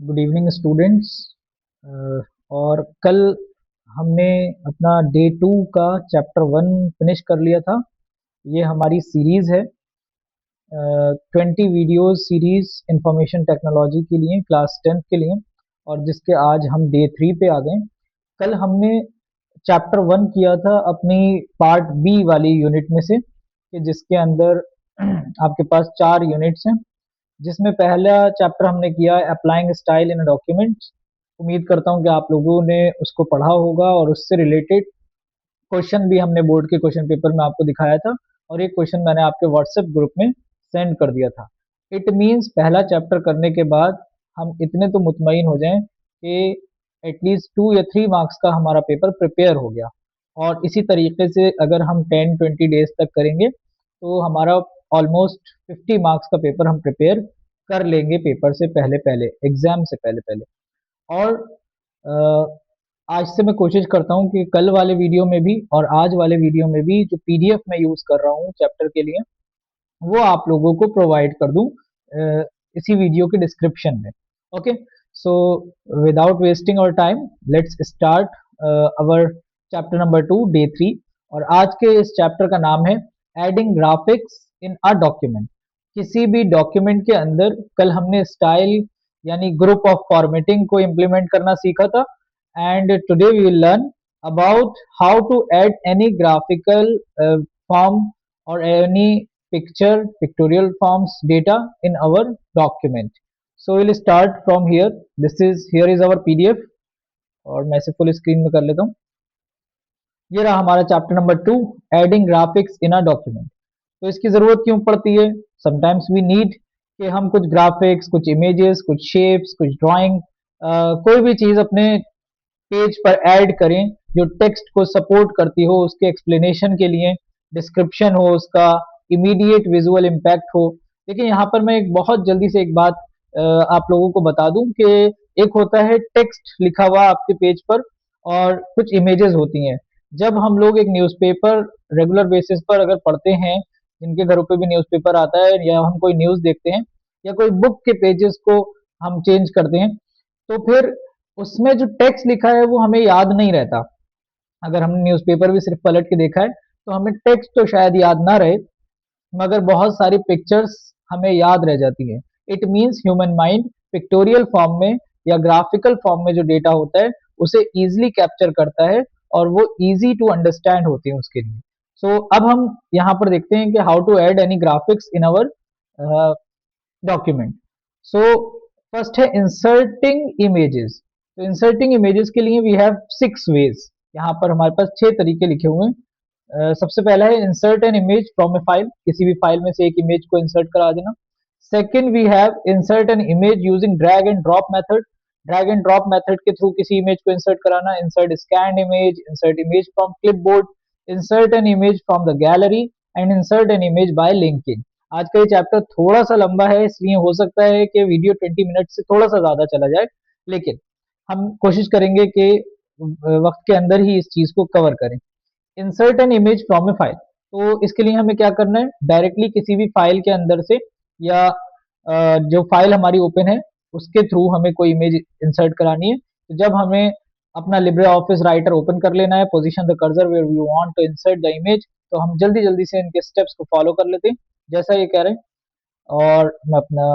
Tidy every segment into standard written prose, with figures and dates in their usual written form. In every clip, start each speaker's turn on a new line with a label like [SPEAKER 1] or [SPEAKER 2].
[SPEAKER 1] Good evening students. और कल हमने अपना डे 2 का चैप्टर 1 फिनिश कर लिया था। ये हमारी सीरीज़ है 20 वीडियोस सीरीज़ इंफॉर्मेशन टेक्नोलॉजी के लिए, क्लास 10th के लिए, और जिसके आज हम डे 3 पे आ गए। कल हमने चैप्टर 1 किया था अपनी पार्ट बी वाली यूनिट में से, कि जिसके अंदर आपके पास 4 यूनिट्स हैं, जिसमें पहला चैप्टर हमने किया अप्लाइंग स्टाइल इन डॉक्यूमेंट। उम्मीद करता हूँ कि आप लोगों ने उसको पढ़ा होगा और उससे रिलेटेड क्वेश्चन भी हमने बोर्ड के क्वेश्चन पेपर में आपको दिखाया था, और एक क्वेश्चन मैंने आपके व्हाट्सएप ग्रुप में सेंड कर दिया था। इट मीन्स पहला चैप्टर करने के बाद हम इतने तो मुतमईन हो जाएं कि एटलीस्ट 2 या 3 मार्क्स का हमारा पेपर प्रिपेयर हो गया। और इसी तरीके से अगर हम 10-20 डेज तक करेंगे तो हमारा ऑलमोस्ट 50 मार्क्स का पेपर हम प्रिपेयर कर लेंगे, पेपर से पहले पहले, एग्जाम से पहले पहले। और आज से मैं कोशिश करता हूँ कि कल वाले वीडियो में भी और आज वाले वीडियो में भी जो पीडीएफ मैं यूज़ कर रहा हूँ चैप्टर के लिए, वो आप लोगों को प्रोवाइड कर दूँ इसी वीडियो के डिस्क्रिप्शन में। ओके, सो विदाउट वेस्टिंग और time, let's start our chapter number 2 day 3। और आज के इस चैप्टर का नाम है adding graphics in a document. किसी भी डॉक्यूमेंट के अंदर कल हमने स्टाइल यानी ग्रुप ऑफ फॉर्मेटिंग को इम्प्लीमेंट करना सीखा था, and today we will learn about how to add any graphical form or any pictorial forms data in our document. So we'll start from here. Here is our PDF, और मैं इसे full screen में कर लेता हूँ। ये रहा हमारा chapter number 2, adding graphics in a document. तो इसकी ज़रूरत क्यों पड़ती है? समटाइम्स वी नीड कि हम कुछ ग्राफिक्स, कुछ इमेजेस, कुछ शेप्स, कुछ ड्राइंग, कोई भी चीज़ अपने पेज पर ऐड करें जो टेक्स्ट को सपोर्ट करती हो, उसके एक्सप्लेनेशन के लिए डिस्क्रिप्शन हो, उसका इमीडिएट विजुअल इम्पैक्ट हो। लेकिन यहाँ पर मैं एक बहुत जल्दी से एक बात आप लोगों को बता दूं कि एक होता है टेक्स्ट लिखा हुआ आपके पेज पर, और कुछ इमेजेस होती हैं। जब हम लोग एक न्यूज़पेपर रेगुलर बेसिस पर अगर पढ़ते हैं, जिनके घरों पे भी न्यूज़पेपर आता है, या हम कोई न्यूज़ देखते हैं, या कोई बुक के पेजेस को हम चेंज करते हैं, तो फिर उसमें जो टेक्स्ट लिखा है वो हमें याद नहीं रहता। अगर हमने न्यूज़पेपर भी सिर्फ पलट के देखा है तो हमें टेक्स्ट तो शायद याद ना रहे, मगर बहुत सारी पिक्चर्स हमें याद रह जाती हैं। It means human mind pictorial form में या ग्राफिकल फॉर्म में जो डेटा होता है उसे ईजिली कैप्चर करता है, और वो ईजी टू अंडरस्टैंड होती है उसके लिए। सो अब हम यहाँ पर देखते हैं कि how to add any graphics in our document. So first है इंसर्टिंग इमेजेस। तो इंसर्टिंग इमेजेस के लिए वी हैव 6 वेज। यहाँ पर हमारे पास 6 तरीके लिखे हुए हैं। सबसे पहला है insert an image from A file, किसी भी फाइल में से एक इमेज को इंसर्ट करा देना। Second we have insert an image using drag and drop method. Drag and drop method के थ्रू किसी इमेज को इंसर्ट कराना। Insert scan image, insert image from clipboard, insert an image from the gallery, and insert an image by linking. आज का ये chapter थोड़ा सा लंबा है, इसलिए हो सकता है कि वीडियो 20 मिनट से थोड़ा सा ज्यादा चला जाए, लेकिन हम कोशिश करेंगे कि वक्त के अंदर ही इस चीज को कवर करें। Insert an image from A file, तो इसके लिए हमें क्या करना है, डायरेक्टली किसी भी फाइल के अंदर से, या जो फाइल हमारी ओपन है उसके थ्रू हमें कोई इमेज इंसर्ट करानी है। तो जब हमें अपना लिब्रे ऑफिस राइटर ओपन कर लेना है, position the cursor where we want to insert the image, तो हम जल्दी जल्दी से इनके स्टेप्स को फॉलो कर लेते हैं जैसा ये कह रहे हैं। और मैं अपना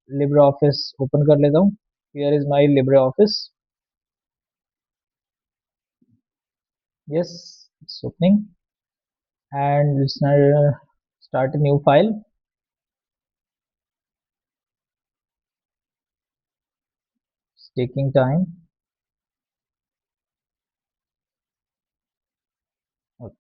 [SPEAKER 1] लिब्रे ऑफिस ओपन कर लेता हूँ। Here is my Libre office. Yes, it's opening, and let's start a new file. It's taking time. Okay.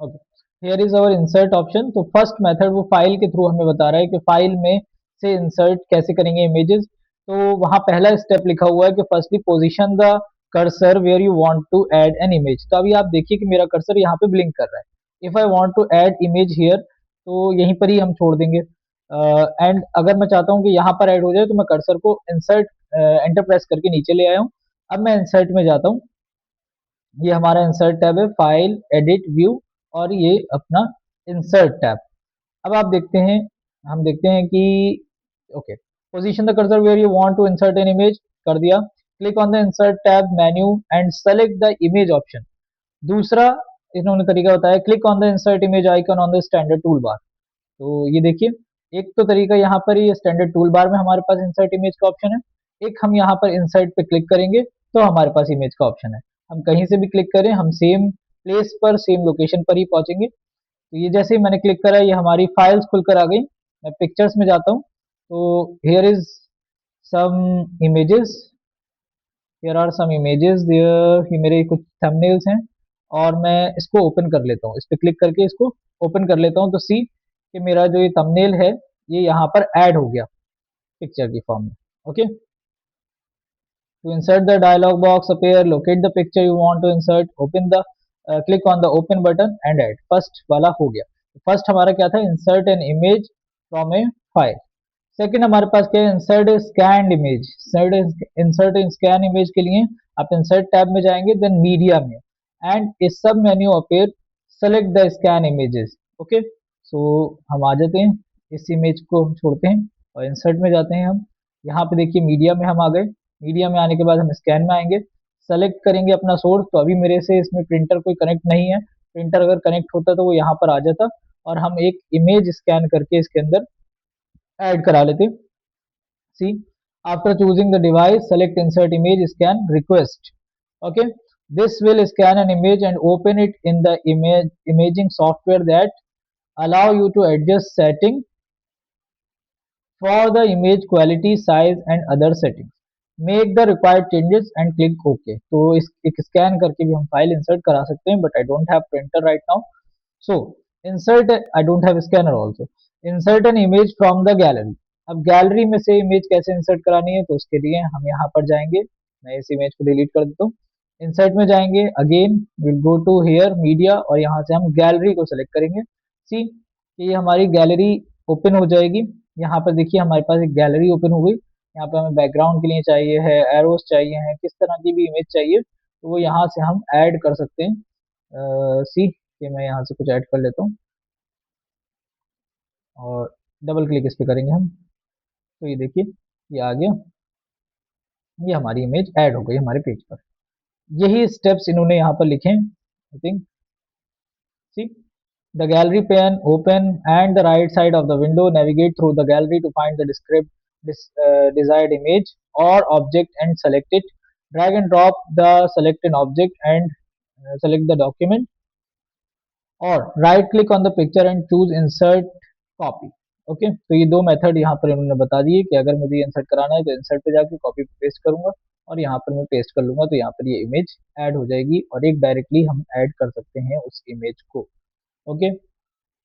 [SPEAKER 1] Okay. Here is our insert option. तो फर्स्ट मेथड वो फाइल के थ्रू हमें बता रहा है कि फाइल में से इंसर्ट कैसे करेंगे इमेजेस। तो वहाँ पहला स्टेप लिखा हुआ है कि firstly position the cursor where you want to add an image. तो अभी आप देखिए कि मेरा कर्सर यहाँ पे ब्लिंक कर रहा है। If I want to add image here, तो यहीं पर ही हम छोड़ देंगे। एंड अगर मैं चाहता हूँ कि यहाँ पर ऐड हो जाए, तो मैं कर्सर को इंसर्ट एंटर प्रेस करके नीचे ले आया हूँ। अब मैं इंसर्ट में जाता हूँ। ये हमारा इंसर्ट टैब है, फाइल, एडिट, व्यू, और ये अपना इंसर्ट टैब। अब आप देखते हैं, हम देखते हैं कि okay, position the cursor where you want to insert an image, कर दिया। Click on the insert tab menu and select the image option. दूसरा इन्होंने तरीका बताया, click on the insert image icon on the standard tool bar. तो ये देखिए, एक तो तरीका यहाँ पर ये स्टैंडर्ड टूल बार में हमारे पास इंसर्ट इमेज का ऑप्शन है, एक हम यहाँ पर इंसर्ट पे क्लिक करेंगे तो हमारे पास इमेज का ऑप्शन है। हम कहीं से भी क्लिक करें, हम सेम प्लेस पर सेम लोकेशन पर ही पहुंचेंगे। तो ये जैसे ही मैंने क्लिक करा, ये हमारी फाइल्स खुलकर आ गई। मैं पिक्चर्स में जाता हूँ, तो here is some images, here are some images there, ये मेरे कुछ थंबनेल्स हैं और मैं इसको ओपन कर लेता हूँ। इस पे क्लिक करके इसको ओपन कर लेता हूँ तो सी कि मेरा जो ये थंबनेल है ये यहाँ पर ऐड हो गया पिक्चर की फॉर्म में। Okay, to insert the dialog box appear, locate the picture you want to insert, open the click on the open button and add। First वाला हो गया। फर्स्ट हमारा क्या था, insert an image from a file। Second हमारे पास क्या है, insert scan image. Insert scan image के लिए आप इंसर्ट टैब में जाएंगे, देन मीडिया में, and its submenu appear, select the scan images. Okay, so हम आ जाते हैं, इस इमेज को हम छोड़ते हैं और इंसर्ट में जाते हैं हम। यहाँ पे देखिए मीडिया में हम आ गए। मीडिया में आने के बाद हम स्कैन में आएंगे, सेलेक्ट करेंगे अपना सोर्स। तो अभी मेरे से इसमें प्रिंटर कोई कनेक्ट नहीं है, प्रिंटर अगर कनेक्ट होता तो वो यहाँ पर आ जाता और हम एक इमेज स्कैन करके इसके अंदर ऐड करा लेते। सी, after choosing the device, select insert image scan request। Okay, this will scan an image and open it in the imaging software that allow you to adjust setting for the image quality, size and other settings। Make the required changes and click OK। तो इस एक scan करके भी हम file insert करा सकते हैं, but I don't have printer right now, so insert, I don't have scanner also. Insert an image from the gallery. अब गैलरी में से इमेज कैसे इंसर्ट करानी है, तो उसके लिए हम यहाँ पर जाएंगे। मैं इस इमेज को डिलीट कर देता हूँ। इंसर्ट में जाएंगे, again will go to here media और यहाँ से हम गैलरी को सेलेक्ट करेंगे। सी, ये हमारी गैलरी ओपन हो जाएगी। यहाँ पर देखिए हमारे पास एक गैलरी ओपन हो गई। यहाँ पे हमें बैकग्राउंड के लिए चाहिए है, एरोस चाहिए हैं, किस तरह की भी इमेज चाहिए तो वो यहाँ से हम ऐड कर सकते हैं। सी कि मैं यहाँ से कुछ ऐड कर लेता हूँ और डबल क्लिक इस पे करेंगे हम, तो ये देखिए ये आ गया, ये हमारी इमेज ऐड हो गई हमारे पेज पर। यही स्टेप्स इन्होंने यहाँ पर लिखे हैं, I think. See, the gallery pane open and the right side of the window, navigate through the gallery to find the desired image or object and select it। Drag and drop the selected object and select the document, और right click on the picture and choose insert copy. Okay, तो ये दो method यहाँ पर इन्होंने बता दिए कि अगर मुझे इंसर्ट कराना है तो इंसर्ट पे जाके कॉपी पेस्ट करूंगा और यहाँ पर मैं पेस्ट कर लूंगा तो यहाँ पर ये इमेज ऐड हो जाएगी और एक डायरेक्टली हम ऐड कर सकते हैं उस इमेज को। ओके,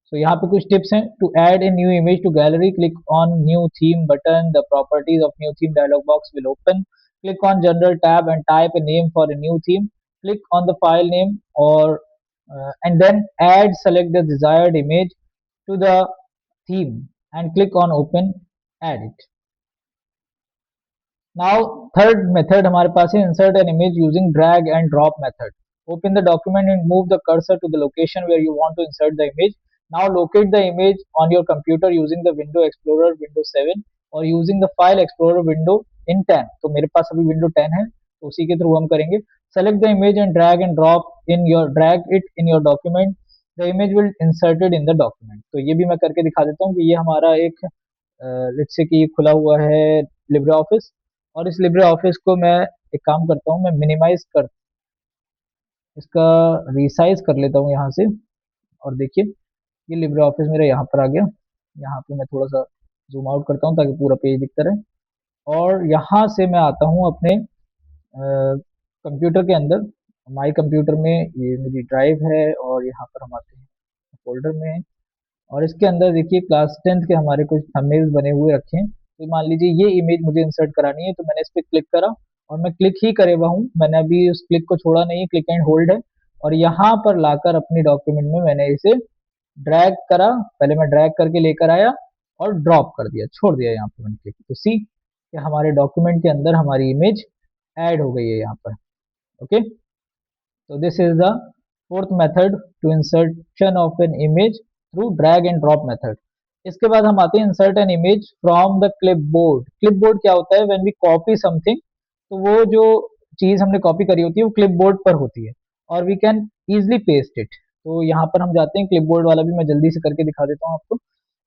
[SPEAKER 1] so यहाँ पे कुछ टिप्स हैं। To add a new image to gallery, click on new theme button, the properties of new theme dialog box will open. Click on general tab and type a name for a new theme. Click on the file name और and then add, select the desired image to the theme and click on open, add it। Now third method हमारे पास है insert an image using drag and drop method। Open the document and move the cursor to the location where you want to insert the image। Now locate the image on your computer using the Window Explorer Windows 7 और using the File Explorer window in 10। तो मेरे पास अभी Windows 10 है तो उसी के through हम करेंगे। Select the image and drag it in your document। The image will inserted in the document। तो ये भी मैं करके दिखा देता हूँ कि ये हमारा एक लेट्स से कि ये खुला हुआ है लिब्रे ऑफिस और इस लिब्रे ऑफिस को मैं एक काम करता हूँ, मैं मिनिमाइज कर इसका रिसाइज कर लेता हूँ यहाँ से और देखिए ये लिब्रे ऑफिस मेरा यहाँ पर आ गया। यहाँ पे मैं थोड़ा सा जूम आउट करता हूँ ताकि पूरा पेज दिखता रहे और यहाँ से मैं आता हूँ अपने कंप्यूटर के अंदर। माई कंप्यूटर में ये मेरी ड्राइव है और यहाँ पर हम आते हैं फोल्डर में और इसके अंदर देखिए क्लास 10th के हमारे कुछ थंबनेल्स बने हुए रखे हैं। तो मान लीजिए ये इमेज मुझे इंसर्ट करानी है तो मैंने इस पर क्लिक करा और मैं क्लिक ही करे हुआ हूँ, मैंने अभी उस क्लिक को छोड़ा नहीं है, क्लिक एंड होल्ड है और यहाँ पर लाकर अपनी डॉक्यूमेंट में मैंने इसे ड्रैग करा। पहले मैं ड्रैग करके लेकर आया और ड्रॉप कर दिया, छोड़ दिया यहाँ पर मैंने क्लिक। तो सी कि हमारे डॉक्यूमेंट के अंदर हमारी इमेज ऐड हो गई है यहाँ पर। Okay, so this is the fourth method to insertion of an image through drag and drop method। इसके बाद हम आते हैं insert an image from the clipboard. Clipboard क्या होता है? व्हेन वी कॉपी समथिंग, तो वो जो चीज हमने कॉपी करी होती है वो क्लिपबोर्ड पर होती है और we can easily paste it. तो यहाँ पर हम जाते हैं, क्लिपबोर्ड वाला भी मैं जल्दी से करके दिखा देता हूँ आपको।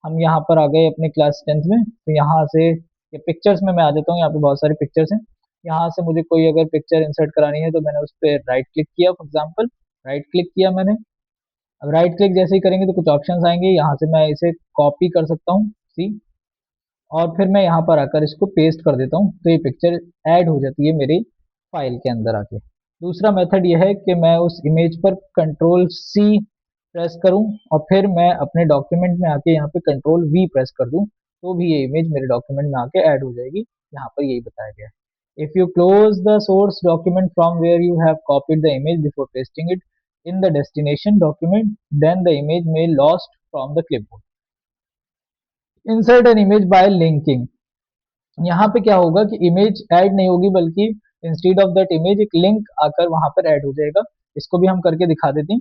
[SPEAKER 1] हम यहाँ पर आ गए अपने क्लास 10th में, तो यहाँ से ये पिक्चर्स में मैं आ जाता हूँ। यहाँ पे बहुत सारी पिक्चर्स हैं। यहाँ से मुझे कोई अगर पिक्चर इंसर्ट करानी है तो मैंने उस पर राइट क्लिक किया, फॉर एग्जाम्पल राइट क्लिक किया मैंने। अब राइट क्लिक जैसे ही करेंगे तो कुछ ऑप्शंस आएंगे, यहाँ से मैं इसे कॉपी कर सकता हूँ, सी, और फिर मैं यहाँ पर आकर इसको पेस्ट कर देता हूँ, तो ये पिक्चर ऐड हो जाती है मेरी फाइल के अंदर आके। दूसरा मेथड ये है कि मैं उस इमेज पर कंट्रोल सी प्रेस करूँ और फिर मैं अपने डॉक्यूमेंट में आके यहाँ पे कंट्रोल वी प्रेस कर दूँ, तो भी ये इमेज मेरे डॉक्यूमेंट में आके ऐड हो जाएगी। यहाँ पर यही बताया गया है। If you close the source document from where you have copied the image before pasting it in the destination document, then the image may lost from the clipboard. Insert an image by linking. यहाँ पे क्या होगा कि image add नहीं होगी, बल्कि instead of that image एक link आकर वहां पर ऐड हो जाएगा। इसको भी हम करके दिखा देते हैं।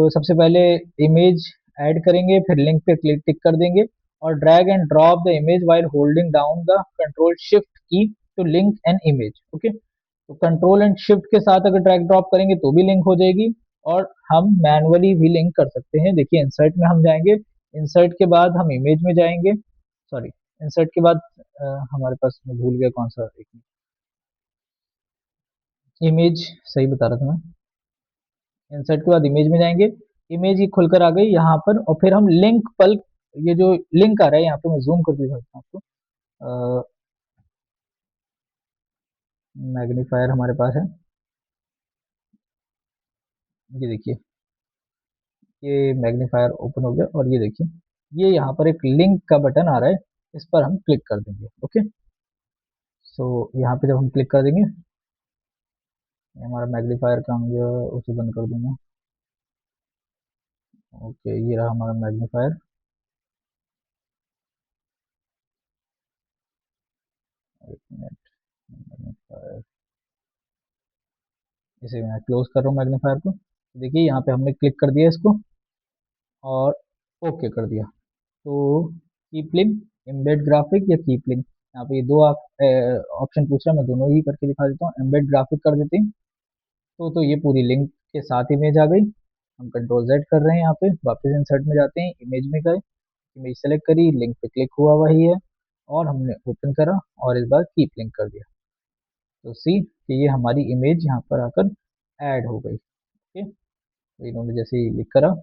[SPEAKER 1] सबसे पहले इमेज ऐड करेंगे, फिर लिंक पे क्लिक टिक कर देंगे और drag and drop the image while holding down the control shift key to link an image. Okay, तो कंट्रोल एंड शिफ्ट के साथ अगर ड्रैग ड्रॉप करेंगे तो भी लिंक हो जाएगी, और हम मैनुअली भी लिंक कर सकते हैं। देखिए इंसर्ट में हम जाएंगे, इंसर्ट के बाद हम इमेज में जाएंगे, सॉरी, इंसर्ट के बाद हमारे पास, मैं भूल गया कौन सा, एक इमेज सही बता रहा था मैं। इंसर्ट के बाद इमेज में जाएंगे, इमेज ही खुलकर आ गई यहाँ पर, और फिर हम लिंक पल, ये जो लिंक आ रहा है यहाँ पे मैं जूम कर दिखा सकता हूँ आपको। मैग्नीफायर हमारे पास है, ये देखिए, ये मैग्नीफायर ओपन हो गया और ये देखिए, ये यहाँ पर एक लिंक का बटन आ रहा है, इस पर हम क्लिक कर देंगे। ओके, सो यहाँ पे जब हम क्लिक कर देंगे, ये हमारा मैग्नीफायर काम हो गया, उसे बंद कर दूंगा। ओके, ये रहा हमारा मैग्नीफायर। एक मिनट, मैग्नीफायर, इसे मैं क्लोज कर रहा हूँ मैग्नीफायर को। देखिए यहाँ पे हमने क्लिक कर दिया इसको और ओके कर दिया। तो कीप लिंक, एम्बेड ग्राफिक या कीप लिंक, यहाँ पे ये दो आप ऑप्शन पूछ रहा है, मैं दोनों ही करके दिखा देता हूँ। एम्बेड ग्राफिक कर देते हैं तो ये पूरी लिंक के साथ इमेज आ गई। हम कंट्रोल जेड कर रहे हैं, यहाँ पे वापस इंसर्ट में जाते हैं, इमेज में गए, इमेज सेलेक्ट करी, लिंक पे क्लिक हुआ वही है, और हमने ओपन करा और इस बार कीप लिंक कर दिया। तो सी कि ये हमारी इमेज यहाँ पर आकर ऐड हो गई। ओके, तो इन्होंने जैसे ही लिख करा,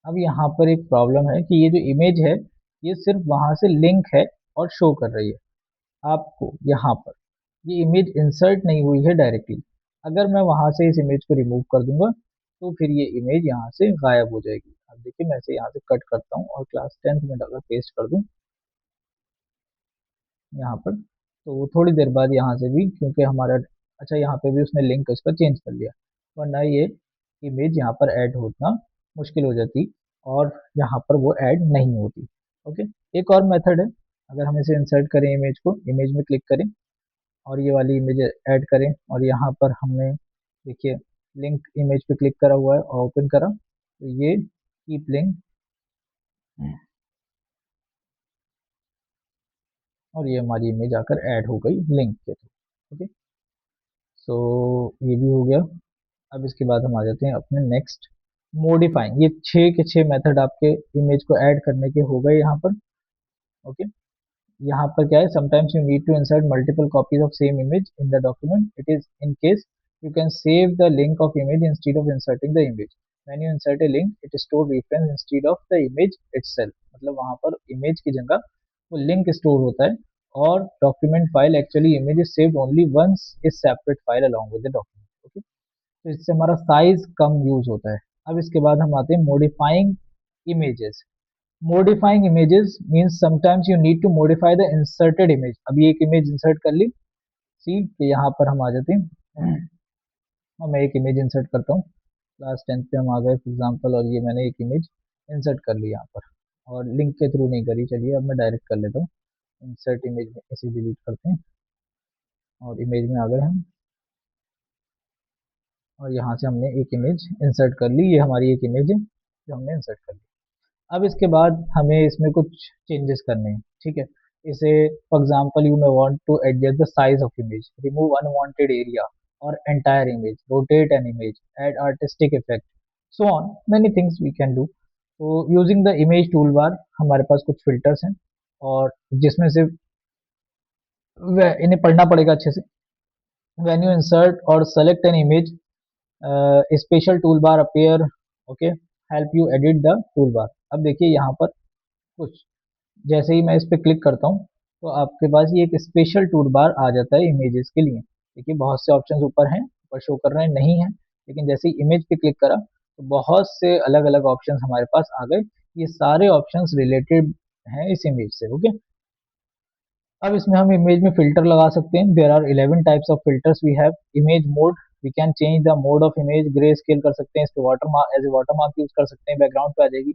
[SPEAKER 1] अब यहाँ पर एक प्रॉब्लम है कि ये जो इमेज है ये सिर्फ वहां से लिंक है और शो कर रही है आपको यहाँ पर, ये इमेज इंसर्ट नहीं हुई है डायरेक्टली। अगर मैं वहां से इस इमेज को रिमूव कर दूंगा तो फिर ये इमेज यहाँ से गायब हो जाएगी। अब देखिए मैं इसे यहाँ से कट करता हूँ और क्लास 10th में अगर पेस्ट कर दूँ यहाँ पर, तो वो थोड़ी देर बाद यहाँ से भी, क्योंकि हमारा, अच्छा यहाँ पे भी उसने लिंक इसका चेंज कर लिया, वरना ये इमेज यहाँ पर ऐड होना मुश्किल हो जाती और यहाँ पर वो ऐड नहीं होती। ओके, एक और मेथड है, अगर हम इसे इंसर्ट करें इमेज को, इमेज में क्लिक करें और ये वाली इमेज ऐड करें, और यहाँ पर हमने देखिए लिंक इमेज पे क्लिक करा हुआ है और ओपन करा, तो ये कीप लिंक, और ये हमारी इमेज आकर ऐड हो गई लिंक के थ्रू। ओके, सो ये भी हो गया। अब इसके बाद हम आ जाते हैं अपने नेक्स्ट, मॉडिफाइंग। ये 6 के 6 मेथड आपके इमेज को ऐड करने के हो गए यहाँ पर। ओके, यहाँ पर क्या है, sometimes you need to insert multiple copies of same image in the document, it is in case you can save the link of image instead of inserting the image. When you insert a link, it store reference instead of the image itself. मतलब वहाँ पर image की जगह वो link store होता है, और document file actually image is saved only once is separate file along with the document. Okay, तो इससे हमारा साइज कम यूज होता है। अब इसके बाद हम आते हैं modifying images. Modifying images means sometimes you need to modify the inserted image. अभी एक इमेज इंसर्ट कर ली, सी कि यहाँ पर हम आ जाते हैं और मैं एक इमेज इंसर्ट करता हूँ। क्लास 10th पे हम आ गए फॉर एग्जांपल, और ये मैंने एक इमेज इंसर्ट कर ली यहाँ पर, और लिंक के थ्रू नहीं करी। चलिए अब मैं डायरेक्ट कर लेता हूँ। इंसर्ट इमेज में इसे डिलीट करते हैं और इमेज में आ गए हम, और यहाँ से हमने एक इमेज इंसर्ट कर ली। ये हमारी एक इमेज है जो हमने इंसर्ट कर ली। अब इसके बाद हमें इसमें कुछ चेंजेस करने हैं, ठीक है। इसे for example you may want to adjust the size of image, remove unwanted area और entire image, rotate an image, add artistic effect, so on many things we can do. तो using the image tool bar हमारे पास कुछ filters हैं, और जिसमें से इन्हें पढ़ना पड़ेगा अच्छे से। व्हेन यू इंसर्ट और select an image, special tool bar appear, okay, help you edit the tool bar. अब देखिए यहाँ पर कुछ, जैसे ही मैं इस पर क्लिक करता हूँ तो आपके पास ये एक स्पेशल टूल बार आ जाता है इमेजेस के लिए। देखिए बहुत से ऑप्शंस ऊपर हैं, ऊपर शो कर रहे हैं, नहीं है, लेकिन जैसे ही इमेज पे क्लिक करा तो बहुत से अलग अलग ऑप्शंस हमारे पास आ गए। ये सारे ऑप्शंस रिलेटेड हैं इस इमेज से, ओके। अब इसमें हम इमेज में फिल्टर लगा सकते हैं। There are 11 types of filters we have. Image mode, we can change the mode of image, grey scale कर सकते हैं, इस पे water mark, as a water mark use कर सकते हैं, बैकग्राउंड पे आ जाएगी।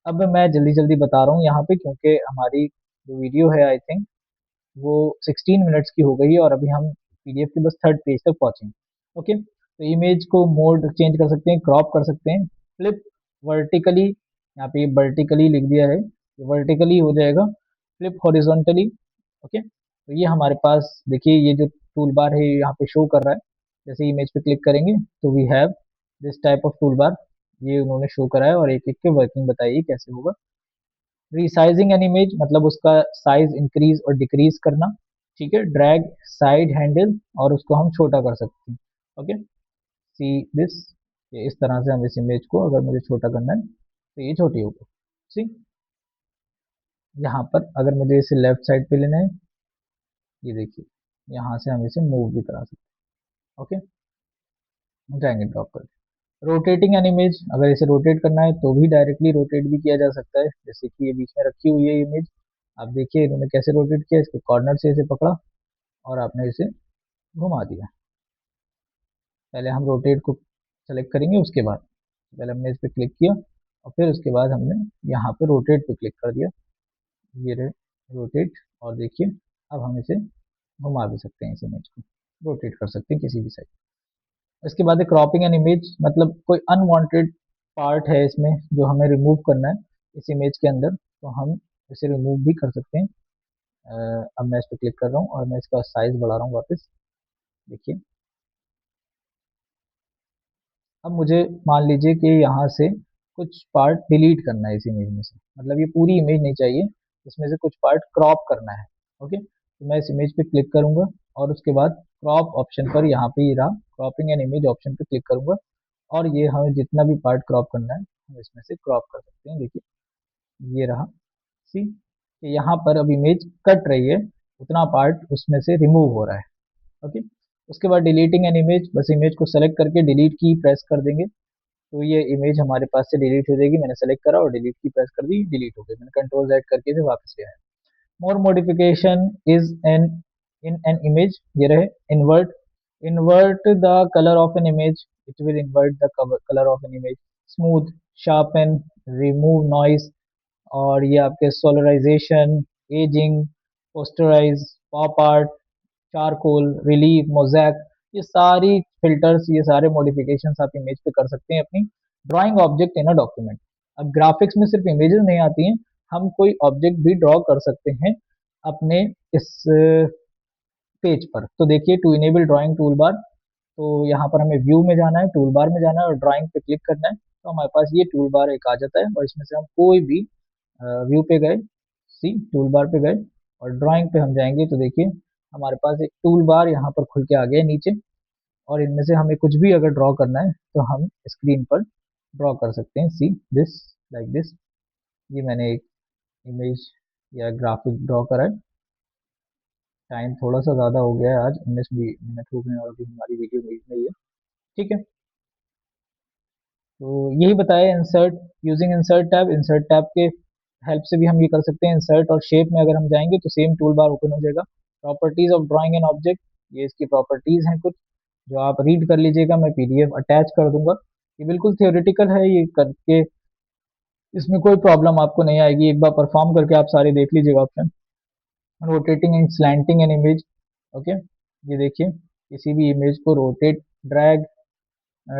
[SPEAKER 1] अब मैं जल्दी जल्दी बता रहा हूँ यहाँ पे, क्योंकि हमारी जो वीडियो है आई थिंक वो 16 मिनट्स की हो गई है, और अभी हम पीडीएफ के बस थर्ड पेज तक पहुंचेंगे, ओके। तो इमेज को मोड चेंज कर सकते हैं, क्रॉप कर सकते हैं, फ्लिप वर्टिकली, यहाँ पे वर्टिकली लिख दिया है, वर्टिकली हो जाएगा, फ्लिप हॉरिजॉन्टली, ओके। तो ये हमारे पास देखिए ये जो टूल बार है यहाँ पे शो कर रहा है। जैसे इमेज पे क्लिक करेंगे तो we have this type of tool bar, ये उन्होंने शो करा है, और एक एक के वर्किंग बताइए कैसे होगा। रिसाइजिंग एन इमेज मतलब उसका साइज इंक्रीज और डिक्रीज करना, ठीक है। ड्रैग साइड हैंडल और उसको हम छोटा कर सकते हैं, ओके। सी दिस, ये इस तरह से हम इस इमेज को अगर मुझे छोटा करना है तो ये छोटी होगी। सी, यहाँ पर अगर मुझे इसे लेफ्ट साइड पे लेना है, ये देखिए यहाँ से हम इसे मूव भी करा सकते हैं, ओके। ड्रैग एंड ड्रॉप कर। रोटेटिंग एन इमेज, अगर इसे रोटेट करना है तो भी डायरेक्टली रोटेट भी किया जा सकता है, जैसे कि ये बीच में रखी हुई है इमेज। आप देखिए इन्होंने कैसे रोटेट किया, इसके कॉर्नर से इसे पकड़ा और आपने इसे घुमा दिया। पहले हम रोटेट को सेलेक्ट करेंगे, उसके बाद पहले हमने इस पर क्लिक किया और फिर उसके बाद हमने यहाँ पे रोटेट पे क्लिक कर दिया। ये रहे रोटेट, और देखिए अब हम इसे घुमा भी सकते हैं, इस इमेज को रोटेट कर सकते हैं किसी भी साइड। इसके बाद क्रॉपिंग एन इमेज, मतलब कोई अनवांटेड पार्ट है इसमें जो हमें रिमूव करना है इस इमेज के अंदर, तो हम इसे रिमूव भी कर सकते हैं। अब मैं इस पर क्लिक कर रहा हूँ और मैं इसका साइज बढ़ा रहा हूँ वापस, देखिए। अब मुझे मान लीजिए कि यहाँ से कुछ पार्ट डिलीट करना है इस इमेज में से, मतलब ये पूरी इमेज नहीं चाहिए, इसमें से कुछ पार्ट क्रॉप करना है, ओके। तो मैं इस इमेज पे क्लिक करूंगा और उसके बाद क्रॉप ऑप्शन पर, यहाँ पे ये रहा क्रॉपिंग एन इमेज ऑप्शन पे क्लिक करूंगा, और ये हमें जितना भी पार्ट क्रॉप करना है हम इसमें से क्रॉप कर सकते हैं। देखिए ये रहा, सी, कि यहाँ पर अब इमेज कट रही है, उतना पार्ट उसमें से रिमूव हो रहा है, ओके। उसके बाद डिलीटिंग एन इमेज, बस इमेज को सेलेक्ट करके डिलीट की प्रेस कर देंगे तो ये इमेज हमारे पास से डिलीट हो जाएगी। मैंने सेलेक्ट करा और डिलीट की प्रेस कर दी, डिलीट हो गई। मैंने कंट्रोल जेड करके इसे वापस ले आया। More modification is an in an image, ये रहे invert, invert the colour of an image, it will invert the colour of an image. Smooth, sharpen, remove noise, और ये आपके solarisation, edging, posterise, pop art, charcoal, relief, mosaic, ये सारी filters, ये सारे modifications आप इमेज पे कर सकते हैं अपनी drawing object in a document. अब ग्राफिक्स में सिर्फ इमेजेस नहीं आती हैं, हम कोई ऑब्जेक्ट भी ड्रॉ कर सकते हैं अपने इस पेज पर। तो देखिए to enable drawing tool bar, तो यहाँ पर हमें व्यू में जाना है, टूल बार में जाना है और ड्राइंग पे क्लिक करना है, तो हमारे पास ये टूल बार एक आ जाता है, और इसमें से हम कोई भी व्यू पे गए, सी टूल बार पे गए और ड्राइंग पे हम जाएंगे तो देखिए हमारे पास एक टूल बार यहाँ पर खुल के आ गया नीचे, और इनमें से हमें कुछ भी अगर ड्रॉ करना है तो हम स्क्रीन पर ड्रॉ कर सकते हैं, सी दिस, लाइक दिस। ये मैंने एक इमेज या ग्राफिक ड्रॉ करा है। टाइम थोड़ा सा ज़्यादा हो गया है, आज 19 मिनट हो गए हैं और अभी हमारी वीडियो बीच में ही है, ठीक है। तो यही बताया इंसर्ट, यूजिंग इंसर्ट टैब के हेल्प से भी हम ये कर सकते हैं। इंसर्ट और शेप में अगर हम जाएंगे तो सेम टूल बार ओपन हो जाएगा। Properties of drawing an object, ये इसकी प्रॉपर्टीज हैं कुछ जो आप रीड कर लीजिएगा, मैं पीडीएफ अटैच कर दूंगा। ये बिल्कुल थियोरेटिकल है, ये करके इसमें कोई प्रॉब्लम आपको नहीं आएगी, एक बार परफॉर्म करके आप सारे देख लीजिएगा option. Rotating and slanting N image, okay, ये देखिए किसी भी इमेज को रोटेट, ड्रैग,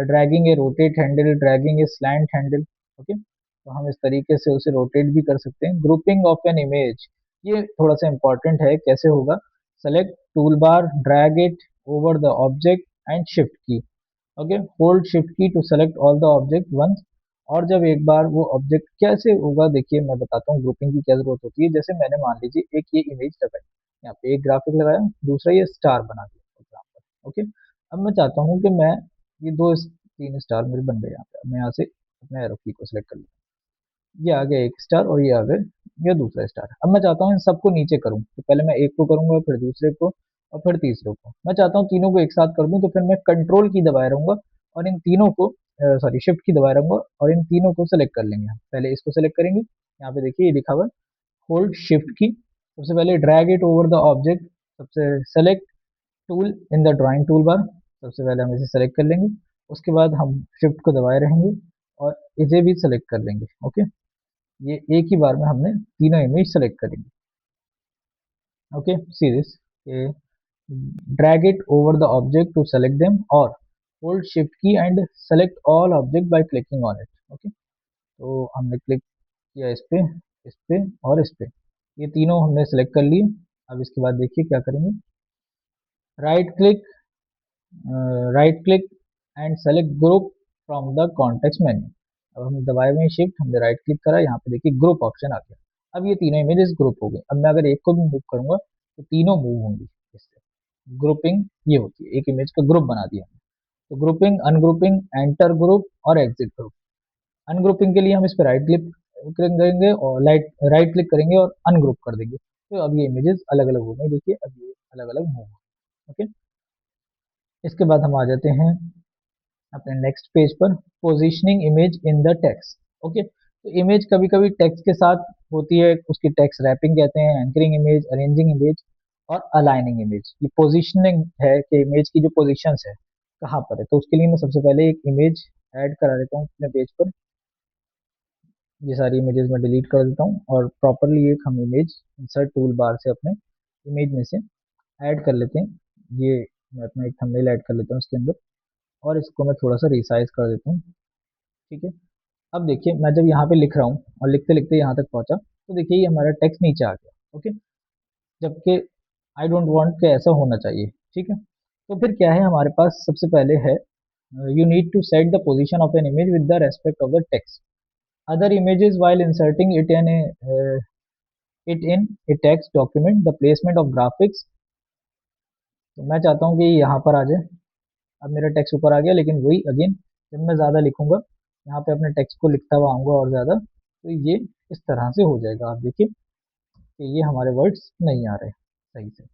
[SPEAKER 1] ड्रैगिंग ए रोटेट हैंडल, ड्रैगिंग ए स्लैंट हैंडल, ओके, तो हम इस तरीके से उसे रोटेट भी कर सकते हैं। ग्रुपिंग ऑफ एन इमेज, ये थोड़ा सा इंपॉर्टेंट है, कैसे होगा? Select tool bar, drag it over the object and shift key, okay, hold shift key to select all the object once. और जब एक बार वो ऑब्जेक्ट, कैसे होगा देखिए मैं बताता हूँ ग्रुपिंग की क्या जरूरत होती है। जैसे मैंने मान लीजिए एक ये इमेज लगाई, यहाँ पे एक ग्राफिक लगाया, दूसरा ये स्टार बना दिया एग्जाम्पल, ओके। अब मैं चाहता हूँ कि मैं ये दो तीन स्टार मेरे बन गए यहाँ पे, अब मैं यहाँ से अपने एरो की को सिलेक्ट कर लूँ, ये आ गया एक स्टार और ये आ गया ये दूसरा स्टार। अब मैं चाहता हूँ इन सबको नीचे करूँ, तो पहले मैं एक को करूंगा, फिर दूसरे को, और फिर तीसरे को। मैं चाहता हूँ तीनों को एक साथ कर दूं, तो फिर मैं कंट्रोल की दबाए रहूंगा और इन तीनों को, सॉरी शिफ्ट की दबाए रहूंगा और इन तीनों को सेलेक्ट कर लेंगे। पहले इसको सेलेक्ट करेंगे, यहाँ पे देखिए ये लिखा हुआ है होल्ड शिफ्ट की, सबसे पहले drag it over the object, सबसे select tool in the drawing tool bar, सबसे पहले हम इसे सेलेक्ट कर लेंगे, उसके बाद हम शिफ्ट को दबाए रहेंगे और इसे भी सेलेक्ट कर लेंगे, ओके। ये एक ही बार में हमने तीनों इमेज सेलेक्ट करेंगे, okay. See this, drag it over the object to select them or hold shift key and select all object by clicking on it, okay। तो हमने क्लिक किया इस पे और इस पे, ये तीनों हमने सेलेक्ट कर लिए। अब इसके बाद देखिए क्या करेंगे, right click, right click and select group from the context menu. अब हम दबाए हुए शिफ्ट, हमने राइट क्लिक करा, यहाँ पे देखिए ग्रुप ऑप्शन आ गया। अब ये तीनों इमेजेस ग्रुप हो गए। अब मैं अगर एक को भी मूव करूंगा तो तीनों मूव होंगी इससे। ग्रुपिंग ये होती है, एक इमेज का ग्रुप बना दिया। तो ग्रुपिंग, अनग्रुपिंग, एंटर ग्रुप और एग्जिट ग्रुप। अनग्रुपिंग के लिए हम इस पर राइट क्लिक करेंगे और राइट क्लिक करेंगे और अनग्रुप कर देंगे, तो अब ये इमेजेस अलग अलग हो गई, देखिए अब ये अलग अलग मूव, ओके। इसके बाद हम आ जाते हैं अपने नेक्स्ट पेज पर, positioning image in the text, okay. तो इमेज कभी कभी टेक्स्ट के साथ होती है, उसकी टेक्स्ट रैपिंग कहते हैं, एंकरिंग इमेज, अरेंजिंग इमेज और अलाइनिंग इमेज। ये पोजीशनिंग है कि इमेज की जो पोजीशंस है कहाँ पर है, तो उसके लिए मैं सबसे पहले एक इमेज ऐड करा देता हूँ अपने पेज पर। ये सारी इमेजेस मैं डिलीट कर देता हूँ और प्रॉपरली एक हम इमेज इंसर्ट टूल बार से अपने इमेज में से ऐड कर लेते हैं। ये मैं अपना एक थंबनेल ऐड कर लेता हूँ इसके अंदर और इसको मैं थोड़ा सा रिसाइज कर देता हूँ, ठीक है। अब देखिए मैं जब यहाँ पे लिख रहा हूँ और लिखते लिखते यहाँ तक पहुंचा, तो देखिए ये हमारा टेक्स्ट नीचे आ गया, ओके। जबकि आई डोंट वांट कि ऐसा होना चाहिए, ठीक है। तो फिर क्या है हमारे पास, सबसे पहले है you need to set the position of an image with the respect of the text other images while inserting it in a text document, the placement of graphics। तो मैं चाहता हूँ कि यहाँ पर आ जाए। अब मेरा टेक्स्ट ऊपर आ गया, लेकिन वही अगेन जब मैं ज़्यादा लिखूंगा, यहाँ पे अपने टेक्स्ट को लिखता हुआ आऊँगा और ज़्यादा, तो ये इस तरह से हो जाएगा। आप देखिए कि ये हमारे वर्ड्स नहीं आ रहे सही से,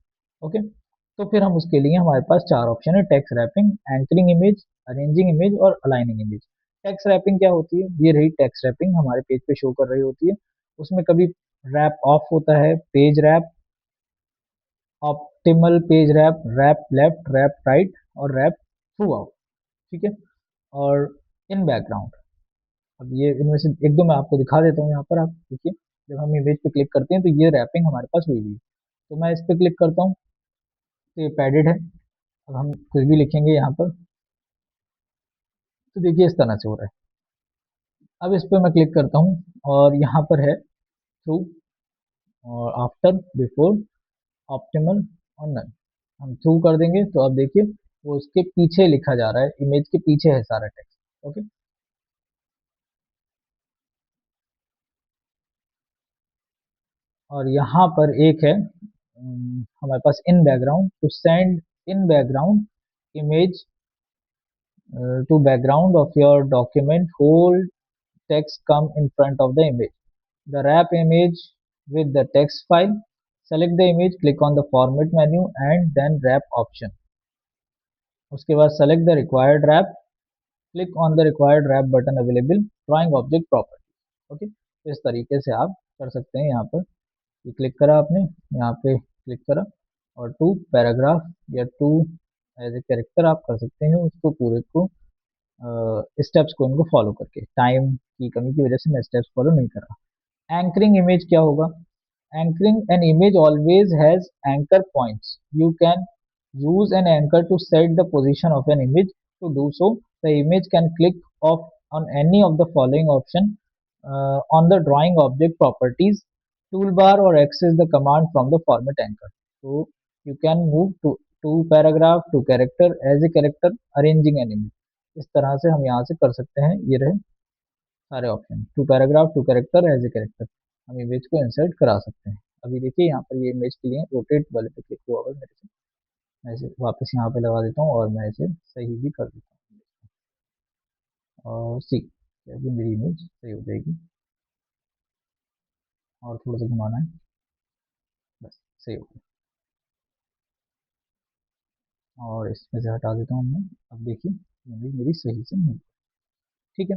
[SPEAKER 1] ओके। तो फिर हम उसके लिए, हमारे पास चार ऑप्शन है, text wrapping, anchoring image, arranging image और अलाइनिंग इमेज। टेक्स्ट रैपिंग क्या होती है? ये रही टेक्स्ट रैपिंग, हमारे पेज पे शो कर रही होती है। उसमें कभी रैप ऑफ होता है, page wrap, optimal page wrap, wrap left, wrap right और रैप थ्रू आउट, ठीक है। और इन बैकग्राउंड, अब ये इनमें से एक दो मैं आपको दिखा देता हूँ। यहाँ पर आप देखिए, जब हम इमेज पे क्लिक करते हैं तो ये रैपिंग हमारे पास हुई हुई है। तो मैं इस पे क्लिक करता हूँ तो ये पैडेड है। अब हम कुछ भी लिखेंगे यहाँ पर तो देखिए इस तरह से हो रहा है। अब इस पे मैं क्लिक करता हूँ और यहाँ पर है थ्रू और आफ्टर, बिफोर, ऑप्टिमल और नन। हम थ्रू कर देंगे तो अब देखिए वो उसके पीछे लिखा जा रहा है, इमेज के पीछे है सारा टेक्स्ट, ओके। और यहाँ पर एक है हमारे पास in background, to send in background image to background of your document, whole text come in front of the image. The wrap image with the text file. Select the image, click on the format menu and then wrap option. उसके बाद select the required wrap, click on the required wrap button available, drawing object property, okay. तो इस तरीके से आप कर सकते हैं। यहाँ पर ये क्लिक करा आपने, यहाँ पे क्लिक करा और टू पैराग्राफ या टू एज ए कैरेक्टर आप कर सकते हैं उसको पूरे को स्टेप्स को इनको फॉलो करके। टाइम की कमी की वजह से मैं स्टेप्स फॉलो नहीं कर रहा। एंकरिंग इमेज क्या होगा? Anchoring an image always has anchor points. You can use an anchor to set the position of an image. To do so, the image can click off on any of the following option on the drawing object properties toolbar or access the command from the format anchor. So you can move to paragraph to character as a character arranging an image. इस तरह से हम यहाँ से कर सकते हैं। ये रहे सारे option, to paragraph, to character, as a character हम इमेज को इंसर्ट करा सकते हैं। अभी देखिए यहाँ पर ये इमेज के लिए रोटेट वाले पे क्लिक हुआ होगा मेरे से, मैं इसे वापस यहाँ पे लगा देता हूँ और मैं इसे सही भी कर देता हूँ और सी, अभी मेरी इमेज सही हो जाएगी। और थोड़ा सा घुमाना है, बस सही हो गया। और इसमें से हटा देता हूँ मैं। अब देखिए इमेज मेरी सही से नहीं, ठीक है।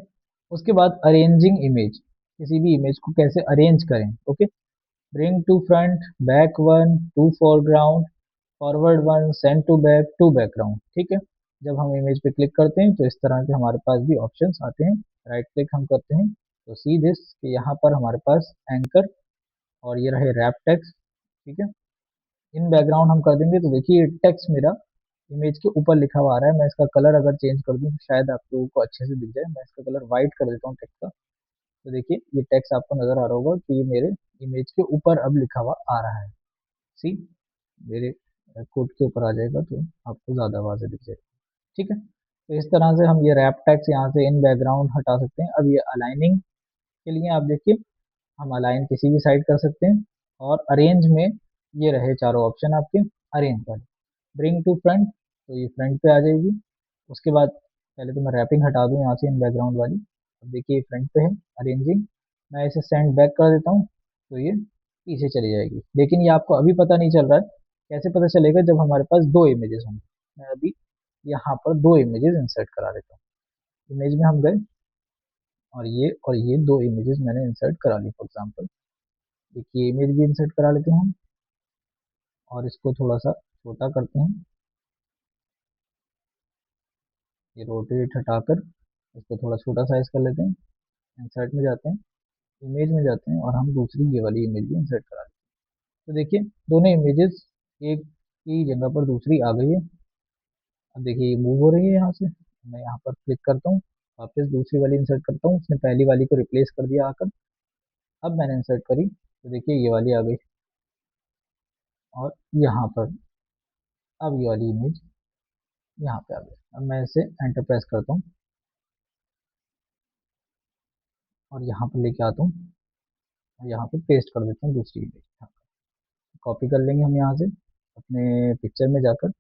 [SPEAKER 1] उसके बाद अरेंजिंग इमेज, किसी भी इमेज को कैसे अरेंज करें। Okay, bring to front, back one, to foreground, forward one, send to back, to background, ठीक है। जब हम इमेज पे क्लिक करते हैं तो इस तरह के हमारे पास भी ऑप्शंस आते हैं। राइट क्लिक हम करते हैं तो सी दिस कि यहाँ पर हमारे पास एंकर और ये रहे रैप टेक्स्ट, ठीक है। इन बैकग्राउंड हम कर देंगे तो देखिए टेक्स्ट मेरा इमेज के ऊपर लिखा हुआ आ रहा है। मैं इसका कलर अगर चेंज कर दूँ तो शायद आप लोगों को अच्छे से दिख जाए। मैं इसका कलर व्हाइट कर देता हूँ टेक्स्ट का, तो देखिए ये टेक्स्ट आपको नजर आ रहा होगा कि ये मेरे इमेज के ऊपर अब लिखा हुआ आ रहा है। सी, मेरे कोड के ऊपर आ जाएगा तो आपको ज़्यादा आवाज़ दिख जाएगी, ठीक है। तो इस तरह से हम ये रैप टैग्स यहाँ से इन बैकग्राउंड हटा सकते हैं। अब ये अलाइनिंग के लिए आप देखिए हम अलाइन किसी भी साइड कर सकते हैं। और अरेंज में ये रहे चारों ऑप्शन आपके अरेंज वाले। ब्रिंग टू फ्रंट, तो ये फ्रंट पे आ जाएगी। उसके बाद पहले तो मैं रैपिंग हटा दूँ यहाँ से इन बैकग्राउंड वाली। अब देखिए फ्रंट पे है अरेंजिंग, मैं इसे सेंड बैक कर देता हूँ तो ये पीछे चली जाएगी। लेकिन ये आपको अभी पता नहीं चल रहा है, कैसे पता चलेगा? जब हमारे पास दो इमेजेस होंगे। मैं अभी यहाँ पर दो इमेजेस इंसर्ट करा देता हूँ। इमेज में हम गए और ये दो इमेजेस मैंने इंसर्ट करा ली। फॉर एग्जांपल एक ये इमेज भी इंसर्ट करा लेते हैं हम और इसको थोड़ा सा छोटा करते हैं। ये रोटेट हटाकर इसको थोड़ा छोटा साइज कर लेते हैं। इंसर्ट में जाते हैं, इमेज में जाते हैं और हम दूसरी ये वाली इमेज भी इंसर्ट करा लेते हैं। तो देखिए दोनों इमेजेस एक की जगह पर दूसरी आ गई है। अब देखिए ये मूव हो रही है यहाँ से। मैं यहाँ पर क्लिक करता हूँ, वापस दूसरी वाली इंसर्ट करता हूँ, उसने पहली वाली को रिप्लेस कर दिया आकर। अब मैंने इंसर्ट करी तो देखिए ये वाली आ गई और यहाँ पर अब ये वाली इमेज यहाँ पे आ गई। अब मैं इसे एंटर प्रेस करता हूँ और यहाँ पर लेके आता हूँ और यहाँ पे पेस्ट कर देता हूँ दूसरी इमेज। कॉपी कर लेंगे हम यहाँ से अपने पिक्चर में जाकर।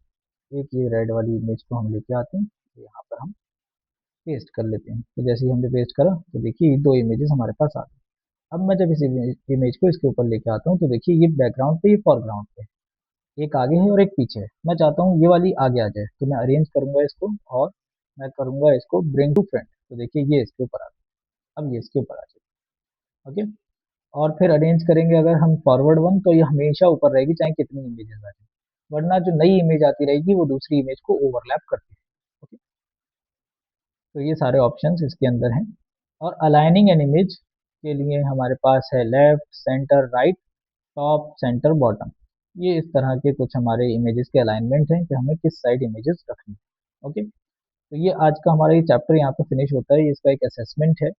[SPEAKER 1] एक ये रेड वाली इमेज को हम लेके आते हैं, तो यहाँ पर हम पेस्ट कर लेते हैं। तो जैसे ही हमने पेस्ट करा तो देखिए ये दो इमेजेस हमारे पास आ गई। अब मैं जब इस इमेज को इसके ऊपर लेके आता हूँ तो देखिए ये बैकग्राउंड पे, ये फोरग्राउंड पे, एक आगे है और एक पीछे है। मैं चाहता हूँ ये वाली आगे आ जाए तो मैं अरेंज करूंगा इसको और मैं करूंगा इसको ब्रिंग टू फ्रंट, तो देखिए ये इसके ऊपर आ गया। अब ये इसके ऊपर आ जाए, ओके। और फिर अरेंज करेंगे अगर हम फॉरवर्ड वन तो ये हमेशा ऊपर रहेगी चाहे कितनी इमेजेस आ जाए, वरना जो नई इमेज आती रहेगी वो दूसरी इमेज को ओवरलैप करती है। ओके, तो ये सारे ऑप्शंस इसके अंदर हैं। और अलाइनिंग एन इमेज के लिए हमारे पास है left, centre, right, top, centre, bottom. ये इस तरह के कुछ हमारे इमेजेस के अलाइनमेंट हैं कि हमें किस साइड इमेजेस रखनी है। ओके, तो ये आज का हमारा ये चैप्टर यहाँ पे फिनिश होता है। ये इसका एक असेसमेंट है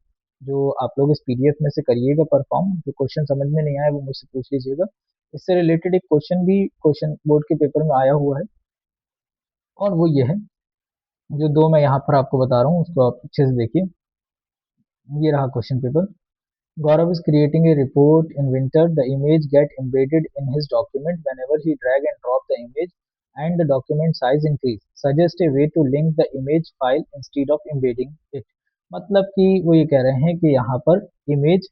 [SPEAKER 1] जो आप लोग इस पीडीएफ में से करिएगा परफॉर्म। जो क्वेश्चन समझ में नहीं आया वो मुझसे पूछ लीजिएगा। इससे रिलेटेड एक क्वेश्चन भी क्वेश्चन बोर्ड के पेपर में आया हुआ है और वो ये है, जो दो मैं यहाँ पर आपको बता रहा हूँ उसको आप अच्छे से देखिए। ये रहा question paper. Gaurav is creating a report in winter. The image get embedded in his document whenever he drag and drop the image and the document size increase. Suggest a way to link the image file instead of embedding it. मतलब कि वो ये कह रहे हैं कि यहाँ पर इमेज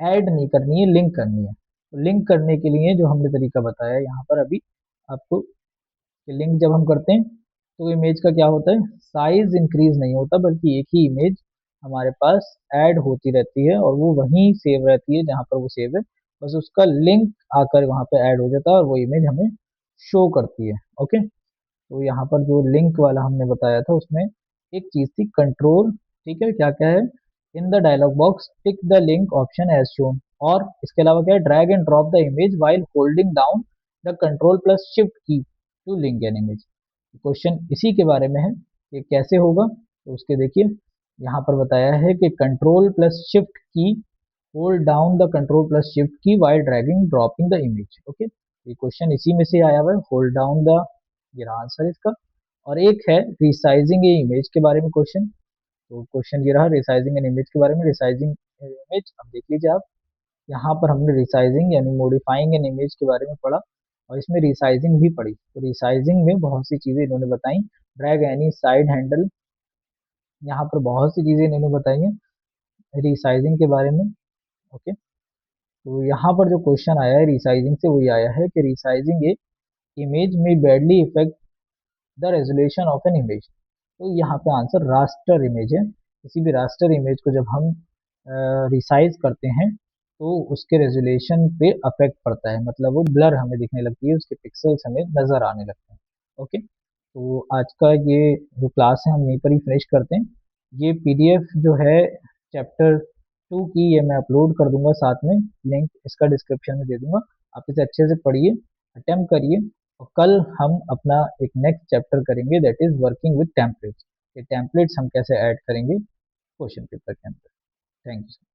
[SPEAKER 1] ऐड नहीं करनी है, लिंक करनी है। तो लिंक करने के लिए जो हमने तरीका बताया यहाँ पर अभी आपको, कि लिंक जब हम करते हैं तो इमेज का क्या होता है, साइज इंक्रीज नहीं होता बल्कि एक ही इमेज हमारे पास ऐड होती रहती है और वो वहीं सेव रहती है जहाँ पर वो सेव है। बस उसका लिंक आकर वहाँ पे ऐड हो जाता है और वो इमेज हमें शो करती है। ओके, तो यहाँ पर जो लिंक वाला हमने बताया था उसमें एक चीज थी कंट्रोल, ठीक है, क्या क्या है, in the dialog box tick the link option as shown, और इसके अलावा क्या है, drag and drop the image while holding down the control plus shift key to link an image. Question इसी के बारे में है कि कैसे होगा, तो उसके देखिए यहाँ पर बताया है कि control plus shift key, hold down the control plus shift key while dragging dropping the image. Okay, ये क्वेश्चन इसी में से आया हुआ है, होल्ड डाउन द, ये रहा आंसर इसका। और एक है रिसाइजिंग ए इमेज के बारे में क्वेश्चन, तो क्वेश्चन ये रहा रिसाइजिंग एन इमेज के बारे में। रिसाइजिंग इमेज, अब देख लीजिए आप, यहाँ पर हमने रिसाइजिंग यानी मॉडिफाइंग एन इमेज के बारे में पढ़ा, और इसमें रिसाइजिंग भी पढ़ी। तो रिसाइजिंग में बहुत सी चीजें इन्होंने बताई, ड्रैग एनी साइड हैंडल, यहाँ पर बहुत सी चीजें इन्होंने बताई हैं रिसाइजिंग के बारे में। ओके, तो यहाँ पर जो क्वेश्चन आया है रिसाइजिंग से, वही आया है कि रिसाइजिंग ए इमेज में badly effect the resolution of an image. तो यहाँ पे आंसर रास्टर इमेज है। किसी भी रास्टर इमेज को जब हम रिसाइज करते हैं तो उसके रेजोल्यूशन पे अफेक्ट पड़ता है, मतलब वो ब्लर हमें दिखने लगती है, उसके पिक्सल्स हमें नजर आने लगते हैं। ओके, तो आज का ये जो क्लास है हम यहीं पर ही फिनिश करते हैं। ये पीडीएफ जो है चैप्टर 2 की, ये मैं अपलोड कर दूंगा, साथ में लिंक इसका डिस्क्रिप्शन में दे दूंगा। आप इसे अच्छे से पढ़िए, अटेम्प्ट करिए, और कल हम अपना एक नेक्स्ट चैप्टर करेंगे, that is working with templates. ये टेम्पलेट्स हम कैसे ऐड करेंगे क्वेश्चन पेपर के अंदर। Thank you.